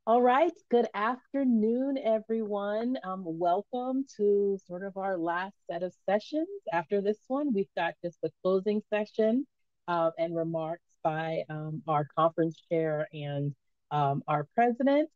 All right. Good afternoon, everyone. Welcome to sort of our last set of sessions. After this one, we've got just the closing session and remarks by our conference chair and our president.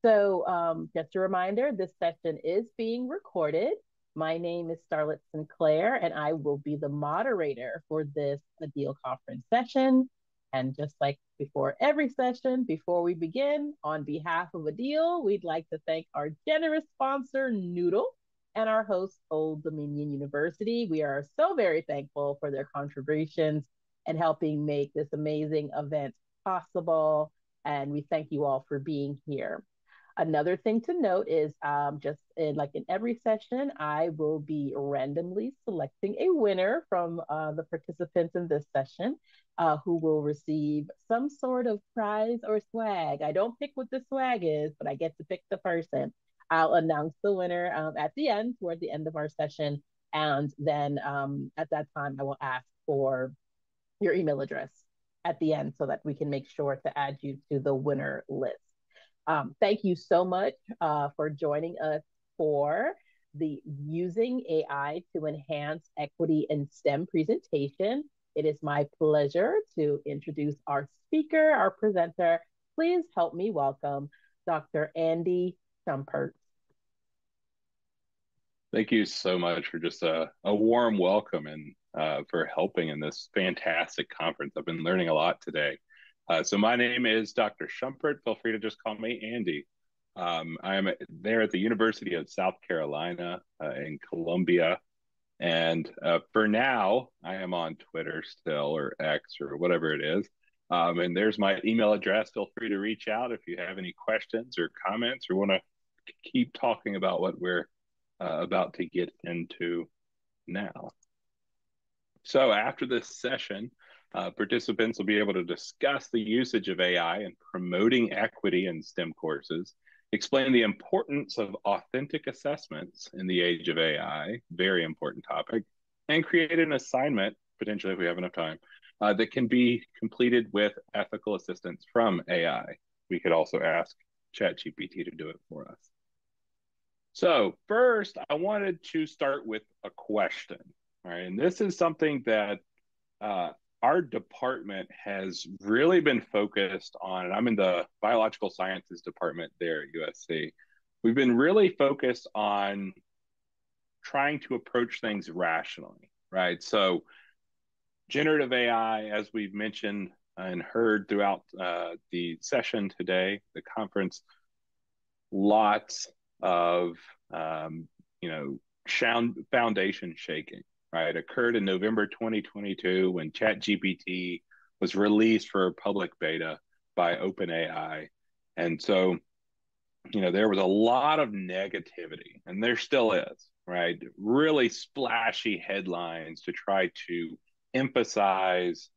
So, just a reminder, this session is being recorded. My name is Starlet Sinclair, and I will be the moderator for this ADEIL conference session. And just like before every session, before we begin, on behalf of ADEIL, we'd like to thank our generous sponsor, Noodle, and our host, Old Dominion University. We are so very thankful for their contributions and helping make this amazing event possible. And we thank you all for being here. Another thing to note is just like in every session, I will be randomly selecting a winner from the participants in this session who will receive some sort of prize or swag. I don't pick what the swag is, but I get to pick the person. I'll announce the winner at the end, toward the end of our session. And then at that time, I will ask for your email address at the end so that we can make sure to add you to the winner list. Thank you so much for joining us for the Using AI to Enhance Equity in STEM presentation. It is my pleasure to introduce our speaker, our presenter. Please help me welcome Dr. Andy Schumpert. Thank you so much for just a warm welcome and for helping in this fantastic conference. I've been learning a lot today. So my name is Dr. Schumpert. Feel free to just call me Andy. I am there at the University of South Carolina in Columbia. And for now, I am on Twitter still, or X, or whatever it is. And there's my email address. Feel free to reach out if you have any questions or comments or want to keep talking about what we're about to get into now. So after this session, participants will be able to discuss the usage of AI in promoting equity in STEM courses, explain the importance of authentic assessments in the age of AI, very important topic, and create an assignment, potentially if we have enough time, that can be completed with ethical assistance from AI. We could also ask ChatGPT to do it for us. So first, I wanted to start with a question, right? And this is something that our department has really been focused on, and I'm in the biological sciences department there at USC. We've been really focused on trying to approach things rationally, right? So generative AI, as we've mentioned and heard throughout the session today, the conference, lots of foundation shaking, right? Occurred in November 2022 when ChatGPT was released for public beta by OpenAI. And so, there was a lot of negativity, and there still is, right? Really splashy headlines to try to emphasize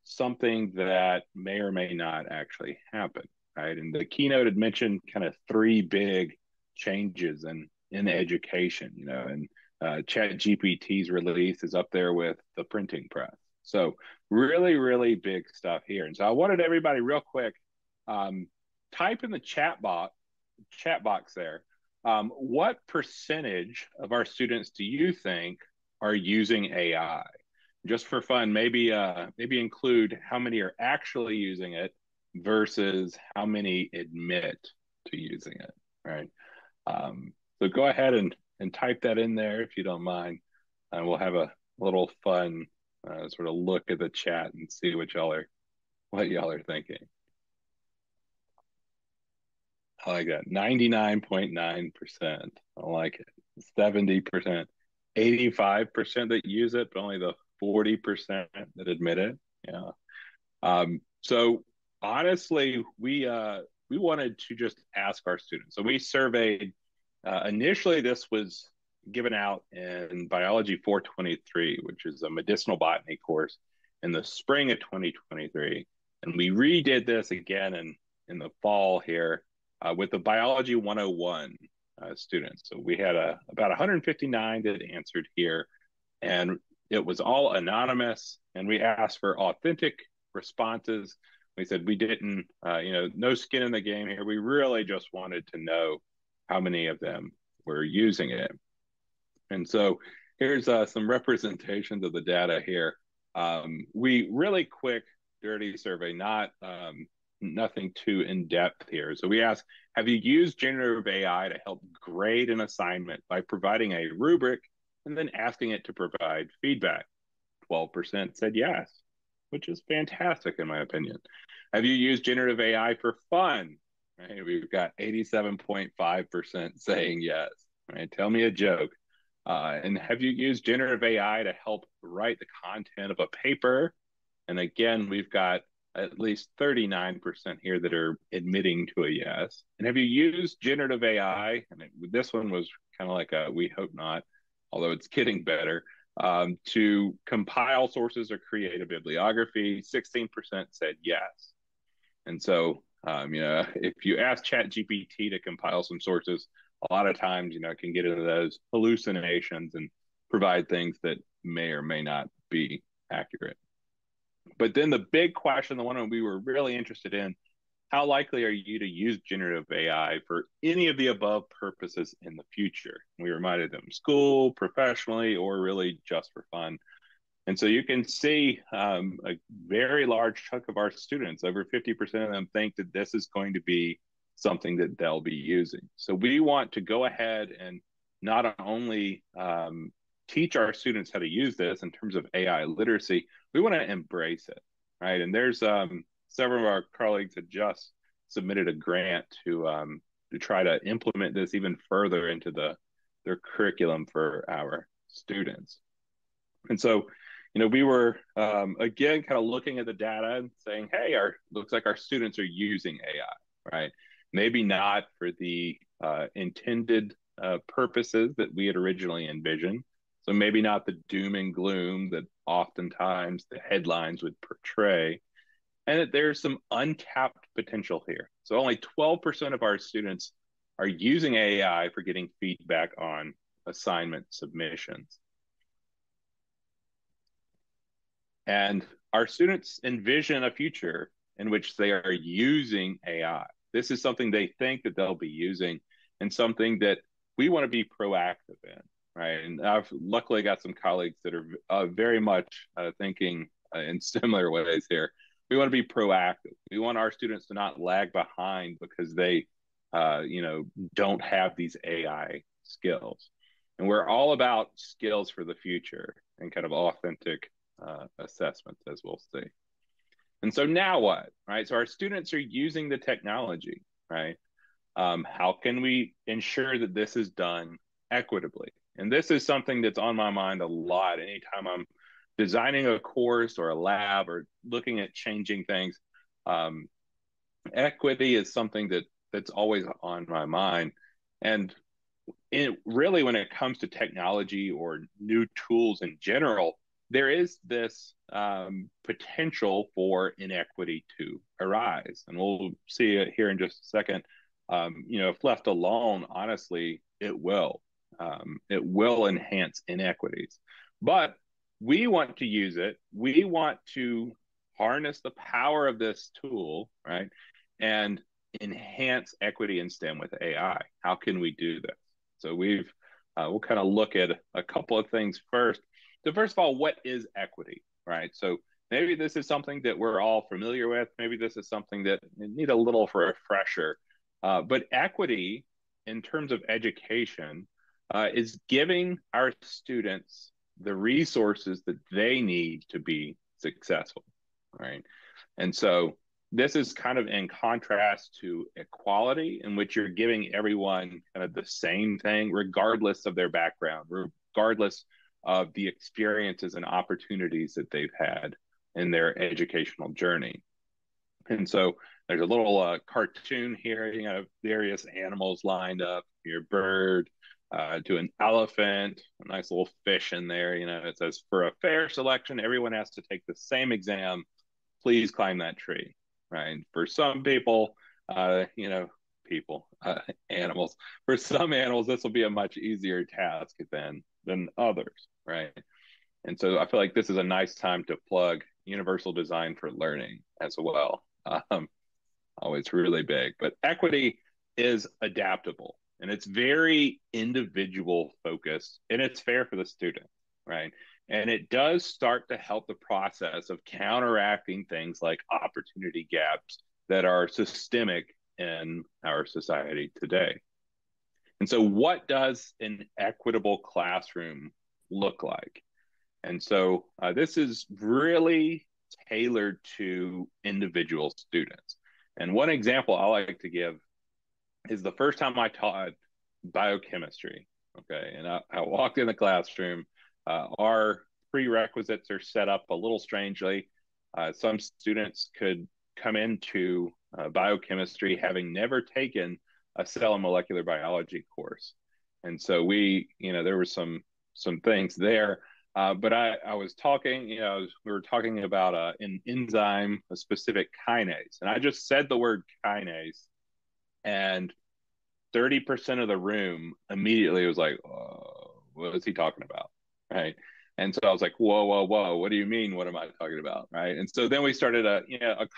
something that may or may not actually happen, right? And the keynote had mentioned kind of three big changes in education, and ChatGPT's release is up there with the printing press. So really, really big stuff here. And so I wanted everybody real quick, type in the chat box there, what percentage of our students do you think are using AI? Just for fun, maybe include how many are actually using it versus how many admit to using it, right? So go ahead and type that in there if you don't mind, and we'll have a little fun sort of look at the chat and see what y'all are thinking. I like that. 99.9%. I like it. 70%, 85% that use it, but only the 40% that admit it. Yeah. So honestly, we wanted to just ask our students. So we surveyed. Initially, this was given out in Biology 423, which is a medicinal botany course, in the spring of 2023. And we redid this again in the fall here with the Biology 101 students. So we had about 159 that answered here, and it was all anonymous. And we asked for authentic responses We said we didn't, no skin in the game here. We really just wanted to know how many of them were using it. And so here's some representations of the data here. We really quick, dirty survey, not nothing too in depth here. So we asked, have you used generative AI to help grade an assignment by providing a rubric and then asking it to provide feedback? 12% said yes, which is fantastic in my opinion. Have you used generative AI for fun? Right, we've got 87.5% saying yes. Right, tell me a joke. And have you used generative AI to help write the content of a paper? And again, we've got at least 39% here that are admitting to a yes. And have you used generative AI? And this one was kind of like a we hope not, although it's getting better, to compile sources or create a bibliography. 16% said yes. And so, if you ask ChatGPT to compile some sources, a lot of times, it can get into those hallucinations and provide things that may or may not be accurate. But then the big question, the one we were really interested in, how likely are you to use generative AI for any of the above purposes in the future? We reminded them school, professionally, or really just for fun. And so you can see a very large chunk of our students, over 50% of them, think that this is going to be something that they'll be using. So we want to go ahead and not only teach our students how to use this in terms of AI literacy, we want to embrace it, right? And there's several of our colleagues that just submitted a grant to try to implement this even further into their curriculum for our students. And so, we were again kind of looking at the data and saying, hey, looks like our students are using AI, right? Maybe not for the intended purposes that we had originally envisioned. So maybe not the doom and gloom that oftentimes the headlines would portray, and that there's some untapped potential here. So only 12% of our students are using AI for getting feedback on assignment submissions. And our students envision a future in which they are using AI. This is something they think that they'll be using and something that we want to be proactive in, right? And I've luckily got some colleagues that are very much thinking in similar ways here. We want to be proactive. We want our students to not lag behind because they, don't have these AI skills. And we're all about skills for the future and kind of authentic assessments, as we'll see. And so now what, right? So our students are using the technology, right? How can we ensure that this is done equitably? And this is something that's on my mind a lot anytime I'm designing a course or a lab or looking at changing things. Equity is something that's always on my mind. And really, when it comes to technology or new tools in general, there is this potential for inequity to arise. And we'll see it here in just a second. If left alone, honestly, it will. It will enhance inequities. But we want to use it. We want to harness the power of this tool, right? And enhance equity in STEM with AI. How can we do this? So we'll kind of look at a couple of things first. So first of all, what is equity, right? So maybe this is something that we're all familiar with. Maybe this is something that need a little refresher. But equity in terms of education is giving our students the resources that they need to be successful, right? And so this is kind of in contrast to equality, in which you're giving everyone kind of the same thing, regardless of their background, regardless of the experiences and opportunities that they've had in their educational journey. And so there's a little cartoon here, various animals lined up, your bird to an elephant, a nice little fish in there. It says, for a fair selection, everyone has to take the same exam. Please climb that tree, right? For some people, animals. For some animals, this will be a much easier task than others, right? And so I feel like this is a nice time to plug universal design for learning as well. Um, Always really big. But equity is adaptable and it's very individual focused and it's fair for the student, right? And it does start to help the process of counteracting things like opportunity gaps that are systemic in our society today. And so, what does an equitable classroom look like? And so, this is really tailored to individual students. And one example I like to give is the first time I taught biochemistry. Okay. And I walked in the classroom. Our prerequisites are set up a little strangely. Some students could come into biochemistry having never taken a cell and molecular biology course. And so there were some things there. But I was talking, we were talking about an enzyme, a specific kinase, and I just said the word kinase, and 30% of the room immediately was like, oh, what is he talking about? Right. And so I was like, whoa, whoa, whoa, what do you mean? What am I talking about? Right. And so then we started a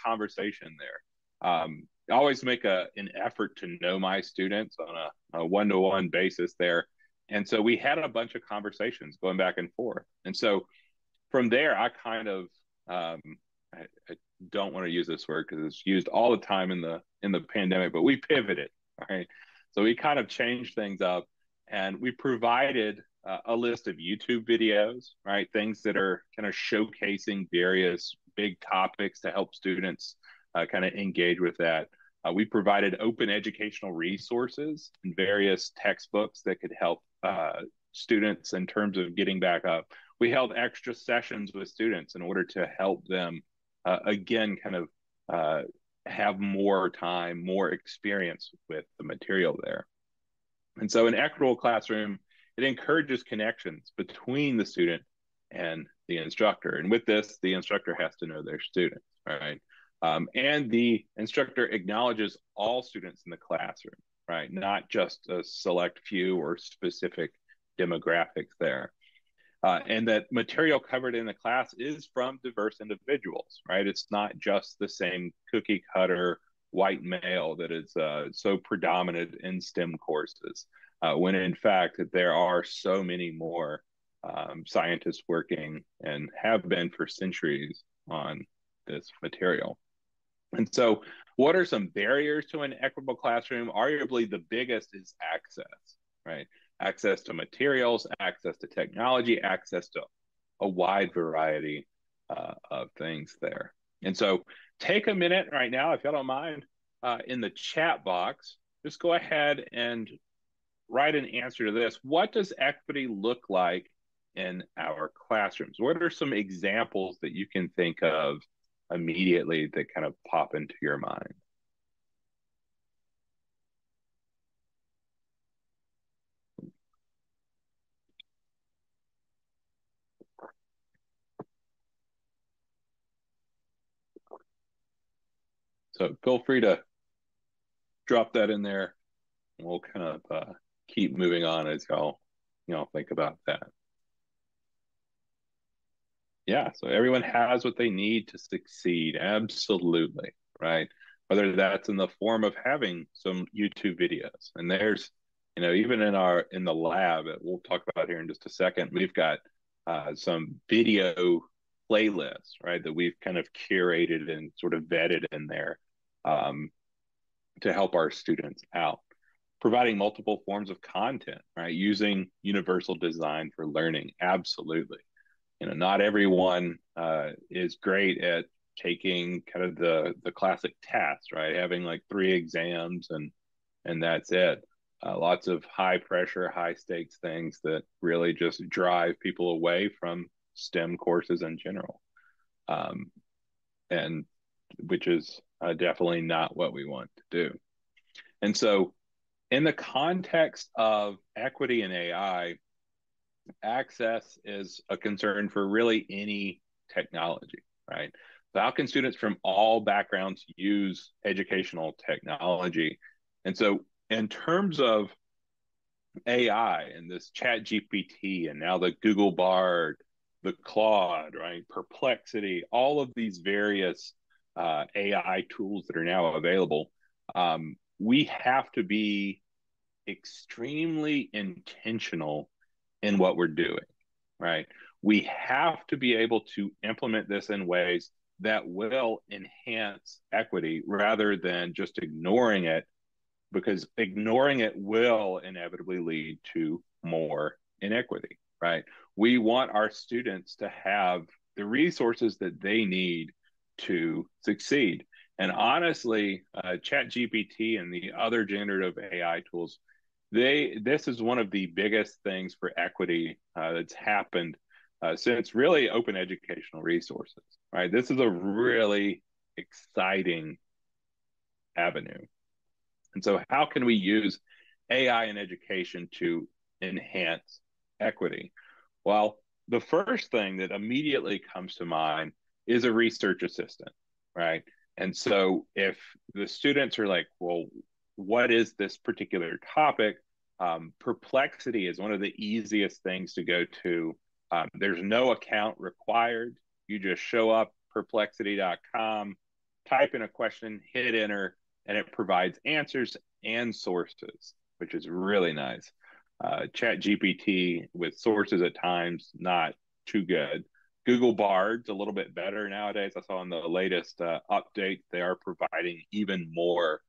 conversation there. I always make an effort to know my students on a one-to-one basis there. And so we had a bunch of conversations going back and forth. And so from there, I kind of, I don't want to use this word because it's used all the time in the pandemic, but we pivoted. Right. So we kind of changed things up and we provided a list of YouTube videos, right? Things that are kind of showcasing various big topics to help students kind of engage with that. We provided open educational resources and various textbooks that could help students in terms of getting back up. We held extra sessions with students in order to help them, again, kind of have more time, more experience with the material there. And so, an equitable classroom, it encourages connections between the student and the instructor. And with this, the instructor has to know their students, right? And the instructor acknowledges all students in the classroom, right? Not just a select few or specific demographics there. And that material covered in the class is from diverse individuals, right? It's not just the same cookie cutter white male that is so predominant in STEM courses, when in fact there are so many more scientists working and have been for centuries on this material. And so, what are some barriers to an equitable classroom? Arguably, the biggest is access, right? Access to materials, access to technology, access to a wide variety of things there. And so, take a minute right now, if you don't mind, in the chat box, just go ahead and write an answer to this. What does equity look like in our classrooms? What are some examples that you can think of immediately that kind of pop into your mind? So feel free to drop that in there. And we'll kind of keep moving on as y'all think about that. Yeah, so everyone has what they need to succeed. Absolutely, right? Whether that's in the form of having some YouTube videos. And there's, even in the lab that we'll talk about here in just a second, we've got some video playlists, right, that we've kind of curated and sort of vetted in there um, to help our students out. Providing multiple forms of content, right? Using universal design for learning. Absolutely. Not everyone is great at taking kind of the classic test, right? Having like 3 exams and that's it. Lots of high pressure, high stakes things that really just drive people away from STEM courses in general, and which is definitely not what we want to do. And so, in the context of equity in AI, access is a concern for really any technology, right? So how can students from all backgrounds use educational technology? And so, in terms of AI and this Chat GPT and now the Google Bard, the Claude, right? Perplexity, all of these various AI tools that are now available, we have to be extremely intentional in what we're doing, right? We have to be able to implement this in ways that will enhance equity rather than just ignoring it, because ignoring it will inevitably lead to more inequity, right? We want our students to have the resources that they need to succeed. And honestly, ChatGPT and the other generative AI tools, this is one of the biggest things for equity that's happened since really open educational resources, right? This is a really exciting avenue. And so, how can we use AI in education to enhance equity? Well, the first thing that immediately comes to mind is a research assistant, right? And so, if the students are like, well, what is this particular topic? Perplexity is one of the easiest things to go to. There's no account required. You just show up perplexity.com, type in a question, hit enter, and it provides answers and sources, which is really nice. Chat GPT with sources at times, not too good. Google Bard's a little bit better nowadays. I saw in the latest update, they are providing even more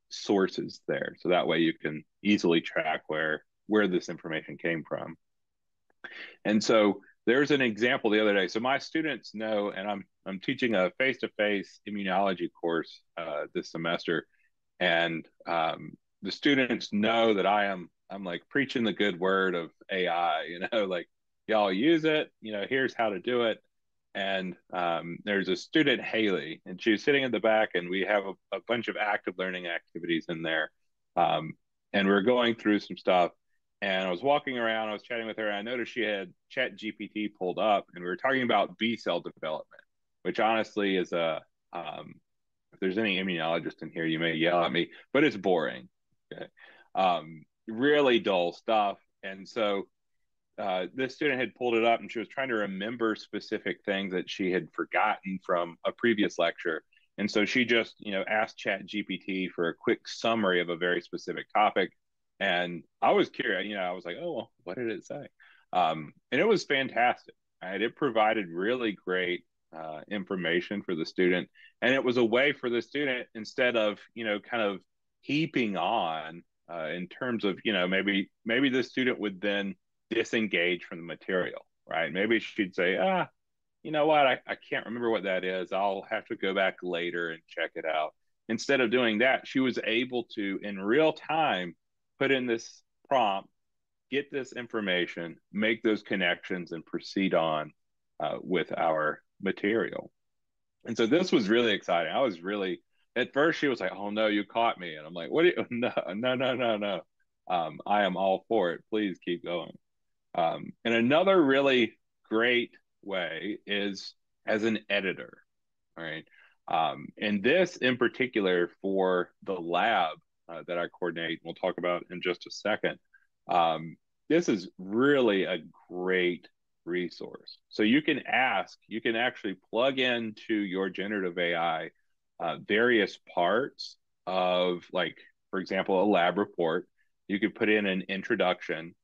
sources there. So that way you can easily track where this information came from. And so there's an example the other day. So my students know, and I'm teaching a face-to-face immunology course this semester, and the students know that I'm like preaching the good word of AI. Like y'all use it. Here's how to do it. And there's a student, Haley, and she's sitting in the back, and we have a bunch of active learning activities in there. And we're going through some stuff. And I was walking around, I was chatting with her, and I noticed she had Chat GPT pulled up, and we were talking about B cell development, which honestly is if there's any immunologist in here, you may yell at me, but it's boring. Okay. Really dull stuff. And so this student had pulled it up, and she was trying to remember specific things that she had forgotten from a previous lecture. And so she just, asked Chat GPT for a quick summary of a very specific topic. And I was curious, I was like, oh, well, what did it say? And it was fantastic. Right? It provided really great information for the student. And it was a way for the student, instead of, kind of heaping on in terms of, maybe the student would then disengage from the material, right? Maybe she'd say, you know what? I can't remember what that is. I'll have to go back later and check it out. Instead of doing that, she was able to, in real time, put in this prompt, get this information, make those connections, and proceed on with our material. And so this was really exciting. I was really, at first she was like, oh no, you caught me. And I'm like, what do you, no, no, no, no, no. I am all for it. Please keep going. And another really great way is as an editor, right? And this in particular for the lab that I coordinate, we'll talk about in just a second. This is really a great resource. So you can actually plug into your generative AI various parts of, like, for example, a lab report. You could put in an introduction,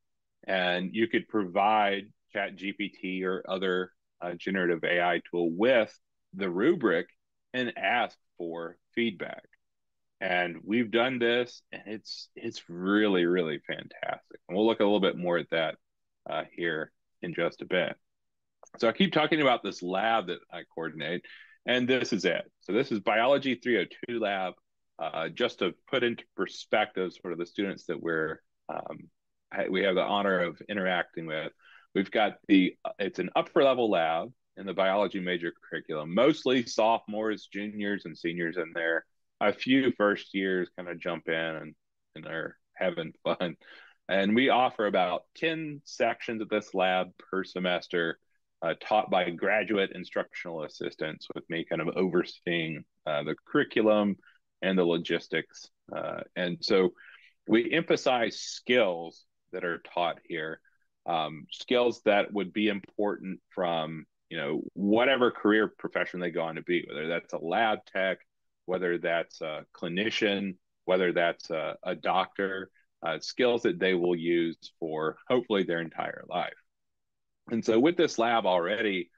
and you could provide Chat GPT or other generative AI tool with the rubric and ask for feedback. And we've done this, and it's really, really fantastic. And we'll look a little bit more at that here in just a bit. So I keep talking about this lab that I coordinate, and this is it. So this is Biology 302 lab. Just to put into perspective sort of the students that we have the honor of interacting with. We've got it's an upper level lab in the biology major curriculum, mostly sophomores, juniors, and seniors in there. A few first years kind of jump in and are having fun. And we offer about 10 sections of this lab per semester, taught by graduate instructional assistants, with me kind of overseeing the curriculum and the logistics. And so we emphasize skills that are taught here, skills that would be important from whatever career profession they go on to be, whether that's a lab tech, whether that's a clinician, whether that's a doctor, skills that they will use for hopefully their entire life. And so with this lab already,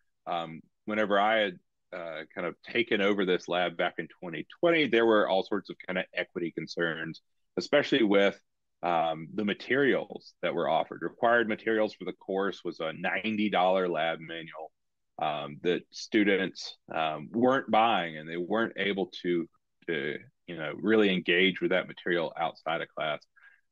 whenever I had kind of taken over this lab back in 2020, there were all sorts of kind of equity concerns, especially with the materials that were offered. Required materials for the course was a $90 lab manual that students weren't buying, and they weren't able to really engage with that material outside of class.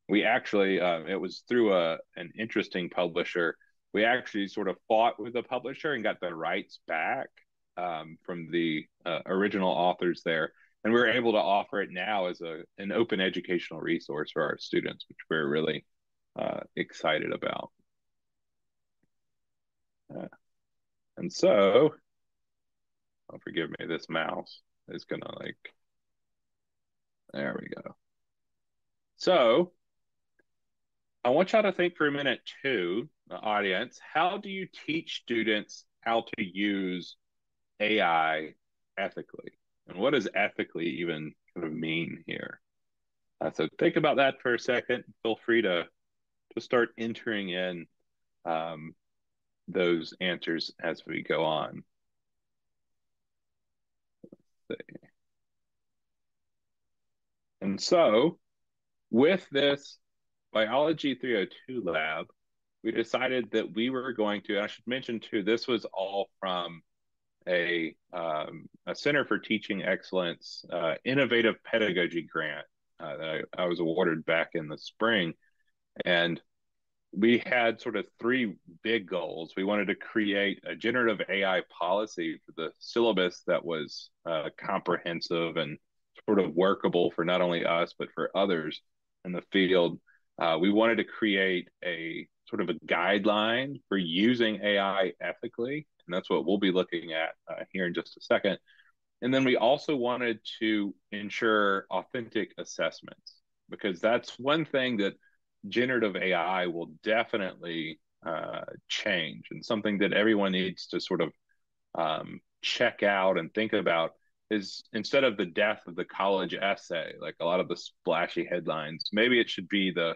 We actually, it was through an interesting publisher. We actually sort of fought with the publisher and got the rights back from the original authors there. And we're able to offer it now as an open educational resource for our students, which we're really excited about. And so, oh, forgive me, this mouse is gonna there we go. So I want y'all to think for a minute too, the audience, how do you teach students how to use AI ethically? And what does ethically even kind of mean here? So think about that for a second. Feel free to start entering in those answers as we go on. Let's see. And so with this Biology 302 lab, we decided that we were going to, and I should mention too, this was all from a Center for Teaching Excellence innovative pedagogy grant that I was awarded back in the spring. And we had sort of three big goals. We wanted to create a generative AI policy for the syllabus that was comprehensive and sort of workable for not only us, but for others in the field. We wanted to create a sort of a guideline for using AI ethically, and that's what we'll be looking at here in just a second. And then we also wanted to ensure authentic assessments, because that's one thing that generative AI will definitely change, and something that everyone needs to sort of check out and think about is, instead of the death of the college essay, like a lot of the splashy headlines, maybe it should be the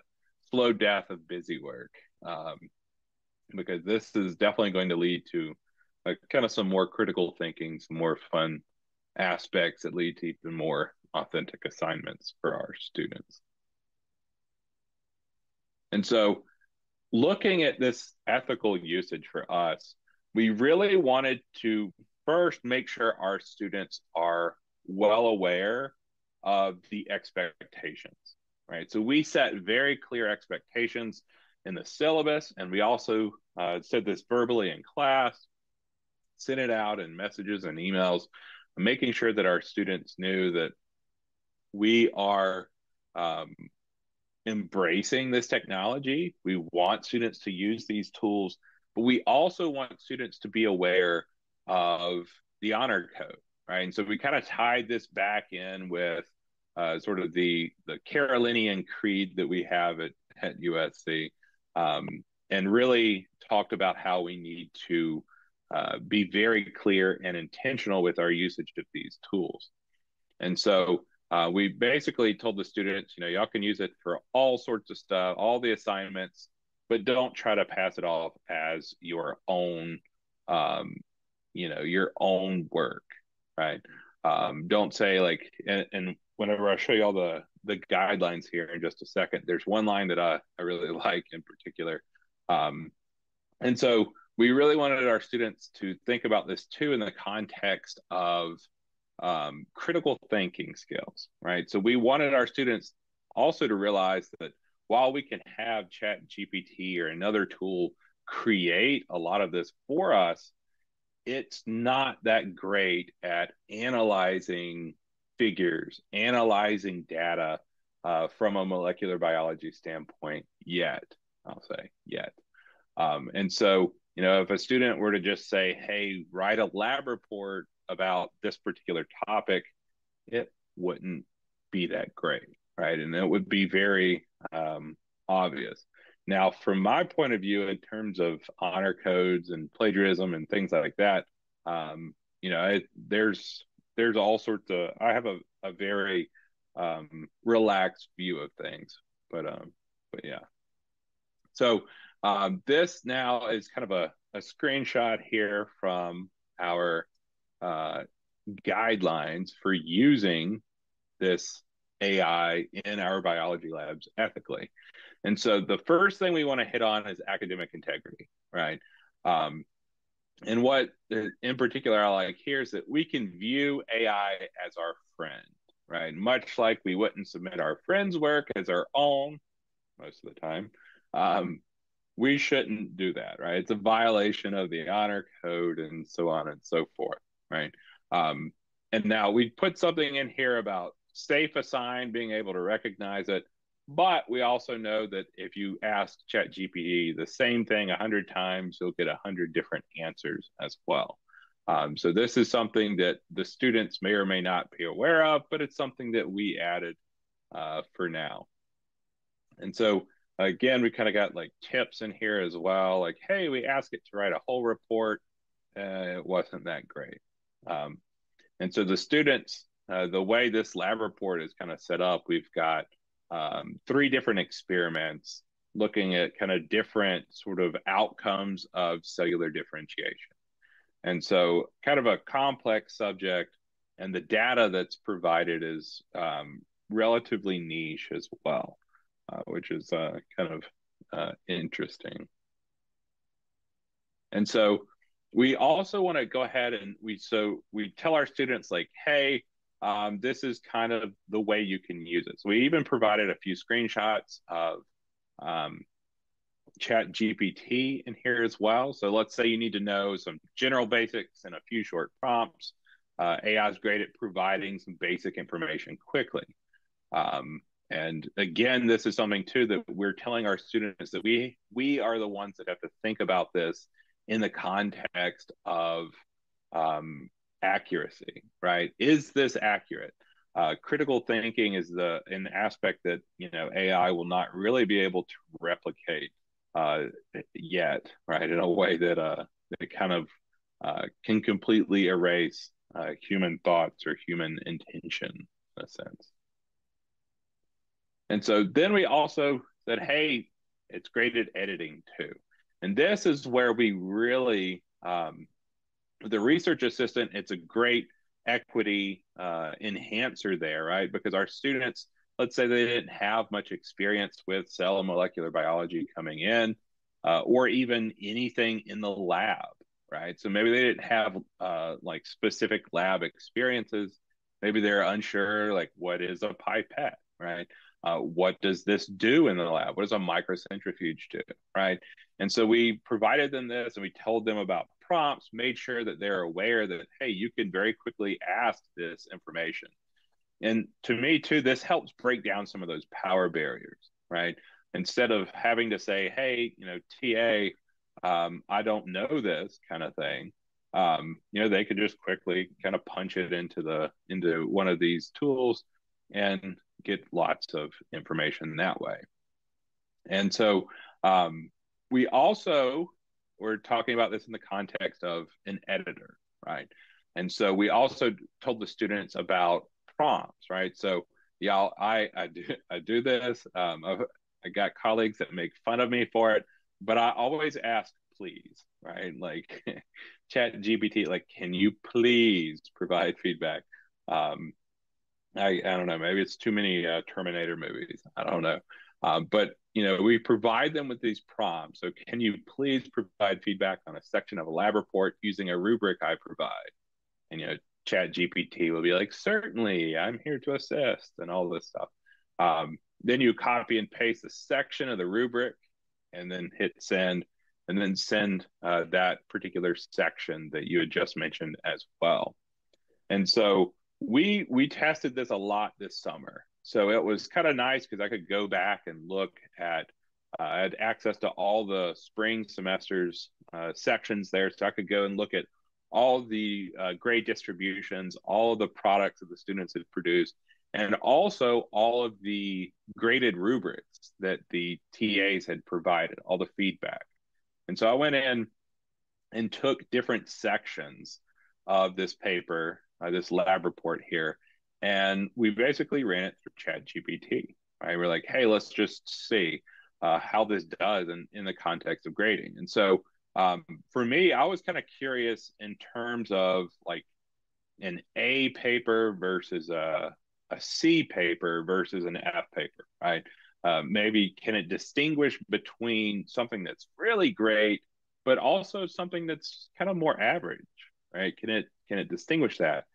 slow death of busy work, because this is definitely going to lead to kind of some more critical thinking, some more fun aspects that lead to even more authentic assignments for our students. And so looking at this ethical usage for us, we really wanted to first make sure our students are well aware of the expectations, right? So we set very clear expectations in the syllabus, and we also said this verbally in class, sent it out in messages and emails, making sure that our students knew that we are embracing this technology. We want students to use these tools, but we also want students to be aware of the honor code, right? And so we kind of tied this back in with sort of the Carolinian creed that we have at USC, and really talked about how we need to be very clear and intentional with our usage of these tools. And so we basically told the students, y'all can use it for all sorts of stuff, all the assignments, but don't try to pass it off as your own, your own work, right? Don't say and whenever I show you all the guidelines here in just a second, there's one line that I really like in particular. And so we really wanted our students to think about this too in the context of critical thinking skills, right? So we wanted our students also to realize that while we can have Chat GPT or another tool create a lot of this for us, it's not that great at analyzing figures, analyzing data from a molecular biology standpoint yet, I'll say yet. And so, if a student were to just say, hey, write a lab report about this particular topic, it wouldn't be that great, right? And it would be very obvious. Now, from my point of view, in terms of honor codes and plagiarism and things like that, there's all sorts of. I have a very relaxed view of things, but yeah. So this now is kind of a screenshot here from our uh, guidelines for using this AI in our biology labs ethically. And so the first thing we want to hit on is academic integrity, right? Um, and what in particular I like here is that we can view AI as our friend, right? Much like we wouldn't submit our friend's work as our own most of the time. Um, we shouldn't do that, right? It's a violation of the honor code and so on and so forth, right? Um, and now we put something in here about safe assign, being able to recognize it. But we also know that if you ask ChatGPT the same thing 100 times, you'll get 100 different answers as well. So this is something that the students may or may not be aware of, but it's something that we added for now. And so again, we kind of got like tips in here as well. Like, hey, we asked it to write a whole report. It wasn't that great. Um, and so the students, the way this lab report is kind of set up, we've got 3 different experiments looking at kind of different sort of outcomes of cellular differentiation. And so kind of a complex subject, and the data that's provided is relatively niche as well, which is kind of interesting. And so we also want to go ahead and we tell our students like, hey, this is kind of the way you can use it. So we even provided a few screenshots of Chat GPT in here as well. So let's say you need to know some general basics and a few short prompts. AI is great at providing some basic information quickly. And again, this is something too that we're telling our students that we are the ones that have to think about this in the context of accuracy, right? Is this accurate? Critical thinking is an aspect that AI will not really be able to replicate yet, right? In a way that that kind of can completely erase human thoughts or human intention in a sense. And so then we also said, hey, it's great at editing too. And this is where we really, the research assistant, it's a great equity enhancer there, right? Because our students, let's say they didn't have much experience with cell and molecular biology coming in, or even anything in the lab, right? So maybe they didn't have like specific lab experiences. Maybe they're unsure, like what is a pipette, right? What does this do in the lab? What does a microcentrifuge do, right? And so we provided them this and we told them about prompts, made sure that they're aware that, hey, you can very quickly ask this information. And to me, too, this helps break down some of those power barriers, right? Instead of having to say, hey, TA, I don't know this kind of thing. They could just quickly kind of punch it into one of these tools and get lots of information that way. And so we also were talking about this in the context of an editor, right? And so we also told the students about prompts, right? So yeah, I do this. I got colleagues that make fun of me for it, but I always ask, please, right? Like Chat GPT, like, can you please provide feedback? I don't know. Maybe it's too many Terminator movies. I don't know. But we provide them with these prompts. So can you please provide feedback on a section of a lab report using a rubric I provide? And Chat GPT will be like, certainly, I'm here to assist, and all this stuff. Then you copy and paste a section of the rubric, and then hit send, and then send that particular section that you had just mentioned as well. And so we tested this a lot this summer. So it was kind of nice because I could go back and look at I had access to all the spring semesters sections there, so I could go and look at all the grade distributions, all of the products that the students had produced, and also all of the graded rubrics that the TAs had provided, all the feedback. And so I went in and took different sections of this paper, this lab report here, and we basically ran it through ChatGPT. Right, we're like, hey, let's just see how this does in the context of grading. And so for me, I was kind of curious in terms of like an A paper versus a C paper versus an F paper, right? Maybe can it distinguish between something that's really great, but also something that's kind of more average, right? Can it distinguish that?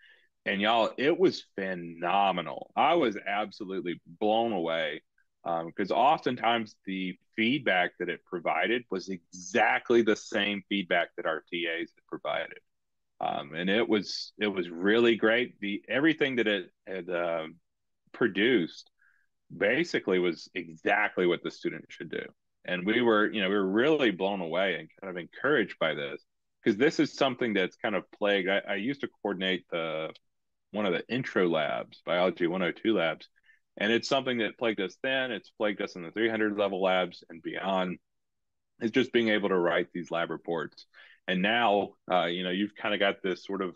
And y'all, it was phenomenal. I was absolutely blown away because oftentimes the feedback that it provided was exactly the same feedback that our TAs had provided. And it was really great. The everything that it had produced basically was exactly what the student should do. And we were really blown away and kind of encouraged by this because this is something that's kind of plagued. I used to coordinate the one of the intro labs, biology 102 labs, and it's something that plagued us then. It's plagued us in the 300 level labs and beyond. It's just being able to write these lab reports. And now, you've kind of got this sort of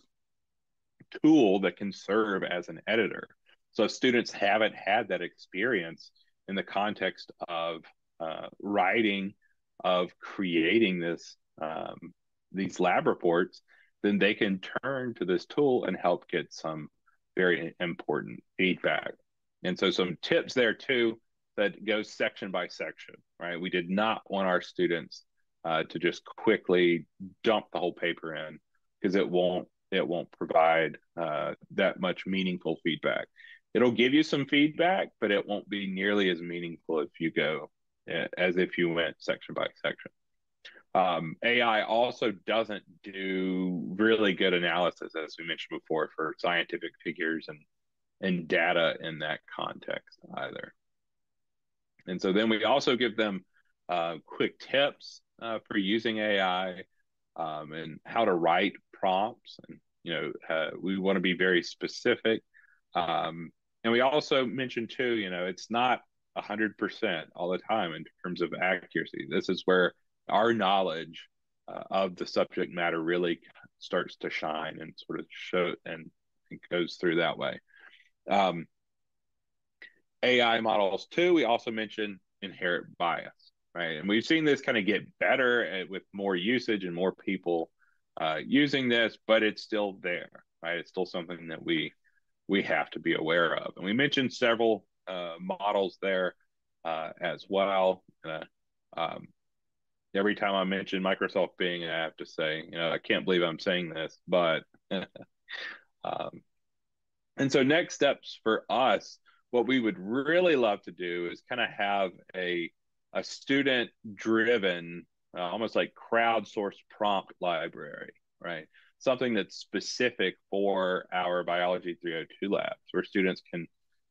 tool that can serve as an editor. So if students haven't had that experience in the context of writing, of creating these lab reports, then they can turn to this tool and help get some very important feedback. And so some tips there too that goes section by section, right? We did not want our students to just quickly dump the whole paper in because it won't provide that much meaningful feedback. It'll give you some feedback, but it won't be nearly as meaningful if you go as if you went section by section. AI also doesn't do really good analysis, as we mentioned before, for scientific figures and data in that context either. And so then we also give them quick tips for using AI and how to write prompts. And, we want to be very specific. And we also mentioned too, it's not 100% all the time in terms of accuracy. This is where our knowledge of the subject matter really starts to shine and sort of show and it goes through that way. Um, AI models too, we also mentioned inherent bias, right? And we've seen this kind of get better with more usage and more people using this, but it's still there, right? It's still something that we have to be aware of. And we mentioned several models there as well. Every time I mention Microsoft Bing, I have to say, I can't believe I'm saying this, but um, and so next steps for us, what we would really love to do is kind of have a student driven, almost like crowdsourced prompt library, right? Something that's specific for our biology 302 labs where students can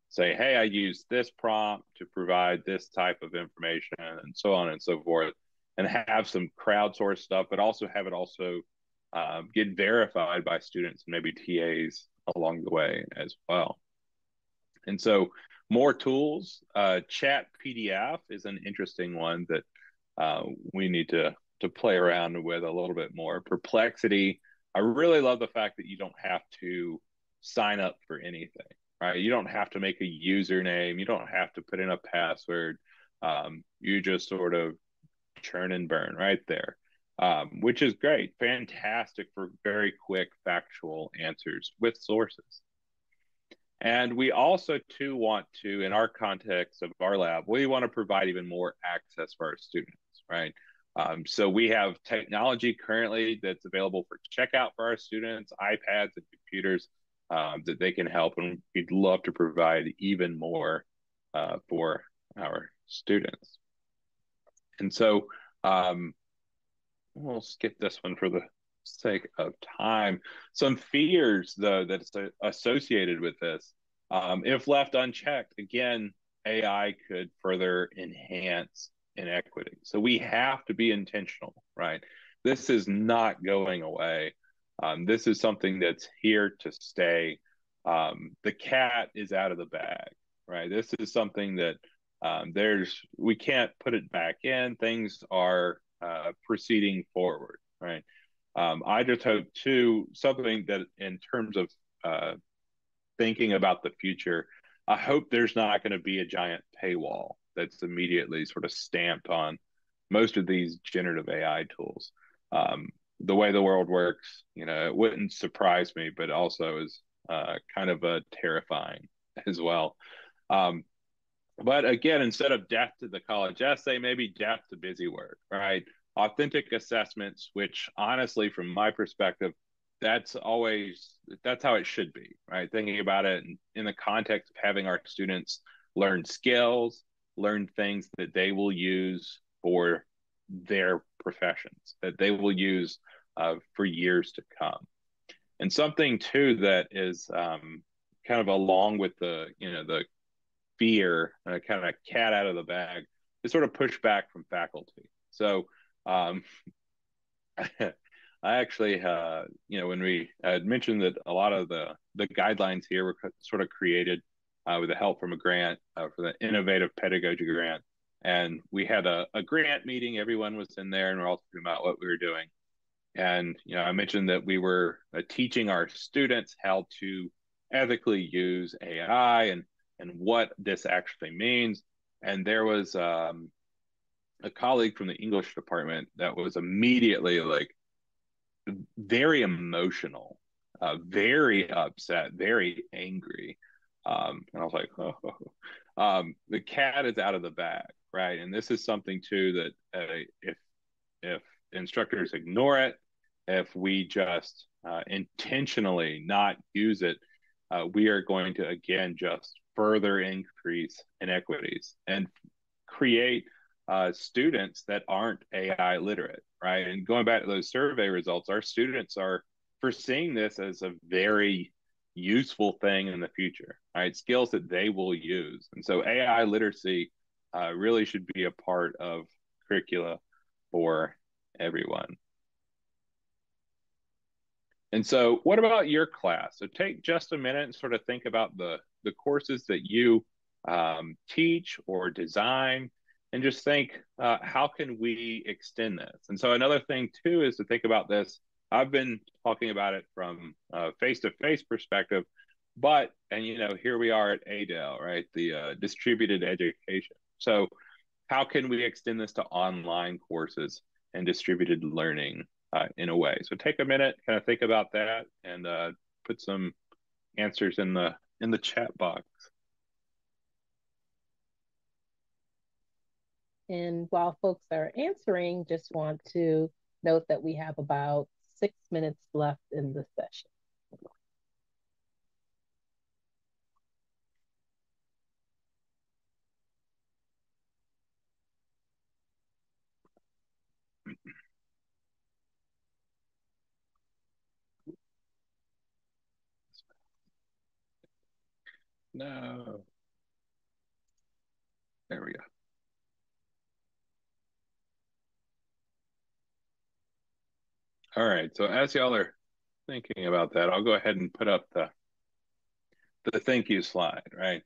say, hey, I use this prompt to provide this type of information and so on and so forth, and have some crowdsourced stuff, but also have it also get verified by students and maybe TAs along the way as well. And so more tools. Chat PDF is an interesting one that we need to play around with a little bit more. Perplexity. I really love the fact that you don't have to sign up for anything, right? You don't have to make a username. You don't have to put in a password. You just sort of churn and burn right there, which is great. Fantastic for very quick factual answers with sources. And we also too want to, in our context of our lab, we want to provide even more access for our students, right? So we have technology currently that's available for checkout for our students, iPads and computers that they can help, and we'd love to provide even more for our students. And so we'll skip this one for the sake of time. Some fears, though, that's associated with this. If left unchecked, again, AI could further enhance inequity. So we have to be intentional, right? This is not going away. This is something that's here to stay. the cat is out of the bag, right? This is something that we can't put it back in. Things are proceeding forward, right? I just hope too something that in terms of thinking about the future, I hope there's not going to be a giant paywall that's immediately sort of stamped on most of these generative AI tools. The way the world works, it wouldn't surprise me, but also is kind of terrifying as well. Um, but again, instead of death to the college essay, maybe death to busy work, right? Authentic assessments, which honestly, from my perspective, that's how it should be, right? Thinking about it in the context of having our students learn skills, learn things that they will use for their professions, that they will use for years to come. And something too that is kind of along with the fear, kind of cat out of the bag, is sort of pushback from faculty. So um, I actually, when we had mentioned that a lot of the guidelines here were sort of created with the help from a grant for the innovative pedagogy grant, and we had a grant meeting. Everyone was in there, and we're all talking about what we were doing. And I mentioned that we were teaching our students how to ethically use AI and what this actually means. And there was a colleague from the English department that was immediately like very emotional, very upset, very angry. And I was like, the cat is out of the bag, right? And this is something too that if instructors ignore it, if we just intentionally not use it, we are going to again just further increase inequities and create students that aren't AI literate, right? And going back to those survey results, our students are foreseeing this as a very useful thing in the future, right? Skills that they will use. And so AI literacy really should be a part of curricula for everyone. And so, what about your class? So, take just a minute and sort of think about the courses that you teach or design, and just think, how can we extend this? And so, another thing too is to think about this. I've been talking about it from a face-to-face perspective, but here we are at ADEIL, right? The distributed education. So, how can we extend this to online courses and distributed learning in a way? So take a minute, kind of think about that, and put some answers in the chat box. And while folks are answering, just want to note that we have about 6 minutes left in the session. No. There we go. All right. So as y'all are thinking about that, I'll go ahead and put up the thank you slide, right?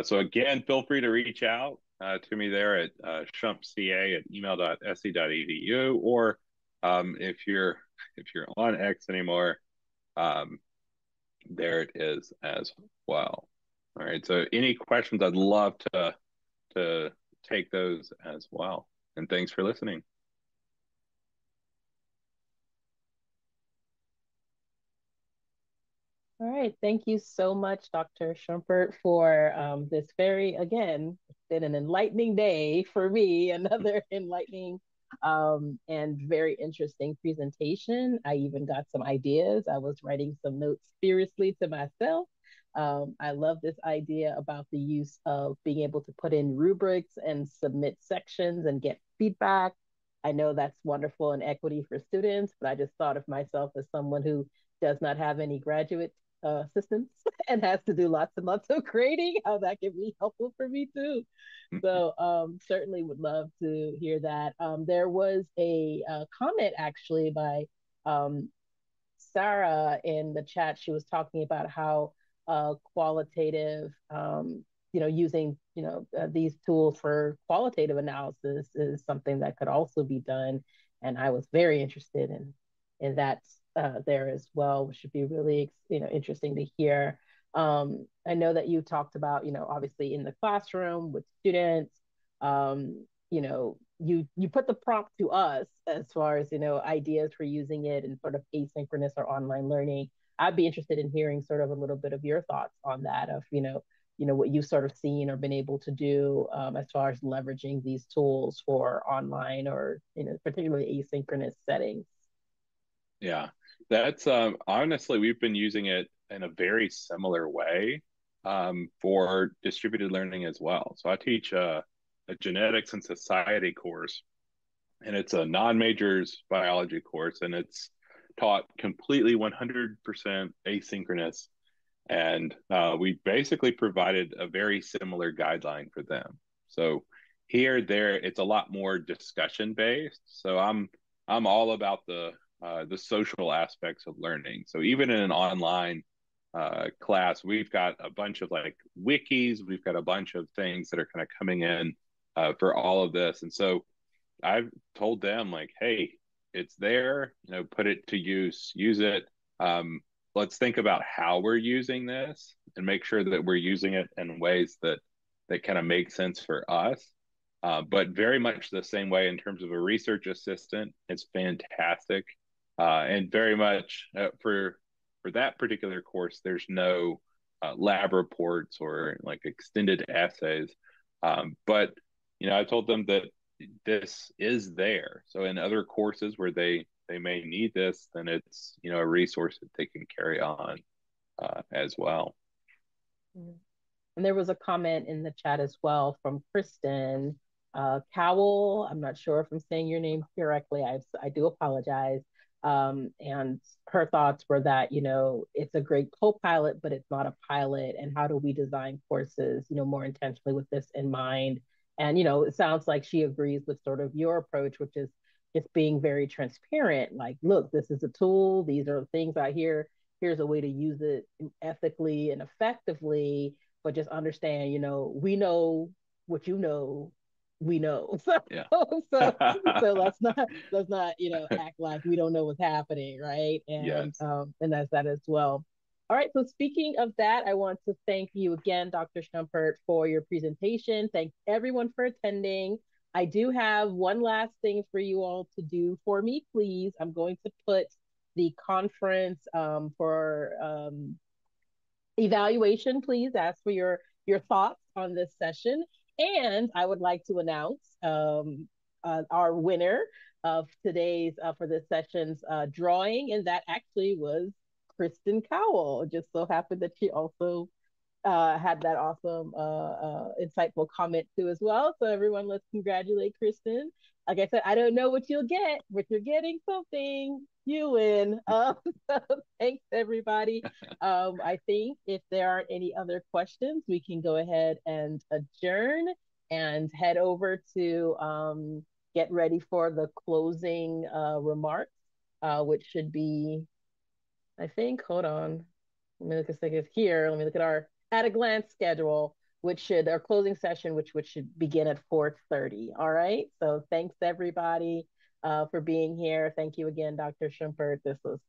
So again, feel free to reach out to me there at shumpca@email.se.edu, or if you're on X anymore, um, there it is as well. All right. So any questions, I'd love to take those as well. And thanks for listening. All right. Thank you so much, Dr. Schumpert, for this very, again, it's been an enlightening day for me, another enlightening and very interesting presentation. I even got some ideas. I was writing some notes furiously to myself. I love this idea about the use of being able to put in rubrics and submit sections and get feedback. I know that's wonderful in equity for students, but I just thought of myself as someone who does not have any graduate assistants and has to do lots and lots of grading, how that can be helpful for me too. So certainly would love to hear that. There was a comment actually by Sarah in the chat. She was talking about how qualitative, using, these tools for qualitative analysis is something that could also be done. And I was very interested in that there as well, which should be really, interesting to hear. I know that you talked about, obviously in the classroom with students, you put the prompt to us as far as, ideas for using it in sort of asynchronous or online learning. I'd be interested in hearing sort of a little bit of your thoughts on that, of, what you've sort of seen or been able to do, as far as leveraging these tools for online or, particularly asynchronous settings. Yeah, that's honestly, we've been using it in a very similar way for distributed learning as well. So I teach a genetics and society course, and it's a non-majors biology course, and it's taught completely 100% asynchronous. And we basically provided a very similar guideline for them. So here, there, it's a lot more discussion based. So I'm all about the social aspects of learning. So even in an online class, we've got a bunch of like wikis, we've got a bunch of things that are kind of coming in for all of this. And so I've told them like, hey, it's there, put it to use, use it. Um, let's think about how we're using this and make sure that we're using it in ways that kind of make sense for us. But very much the same way in terms of a research assistant, it's fantastic, and very much for that particular course, there's no lab reports or like extended essays. But I told them that this is there. So in other courses where they may need this, then it's a resource that they can carry on as well. Mm. And there was a comment in the chat as well from Kristen Cowell. I'm not sure if I'm saying your name correctly. I do apologize. And her thoughts were that, it's a great co-pilot, but it's not a pilot. And how do we design courses, more intentionally with this in mind? And, it sounds like she agrees with sort of your approach, which is just being very transparent. Like, look, this is a tool. These are things out here. Here's a way to use it ethically and effectively, but just understand, we know what we know. Yeah. So so let's not, act like we don't know what's happening, right? Yes. And that's that as well. All right. So speaking of that, I want to thank you again, Dr. Schumpert, for your presentation. Thanks everyone for attending. I do have one last thing for you all to do for me, please. I'm going to put the conference for evaluation. Please ask for your thoughts on this session. And I would like to announce our winner of today's for this session's drawing, and that actually was Kristen Cowell. It just so happened that she also had that awesome, insightful comment too as well. So everyone, let's congratulate Kristen. Like I said, I don't know what you'll get, but you're getting something. You win. So thanks everybody. I think if there aren't any other questions, we can go ahead and adjourn and head over to get ready for the closing remarks, which should be, I think, hold on. Let me look a second here. Let me look at our at a glance schedule, which should our closing session, which should begin at 4:30. All right. So thanks everybody for being here. Thank you again, Dr. Schumpert. This was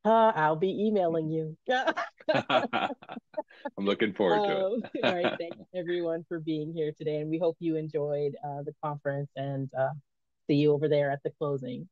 I'll be emailing you. I'm looking forward to it. All right. Thanks everyone for being here today. And we hope you enjoyed the conference and see you over there at the closing.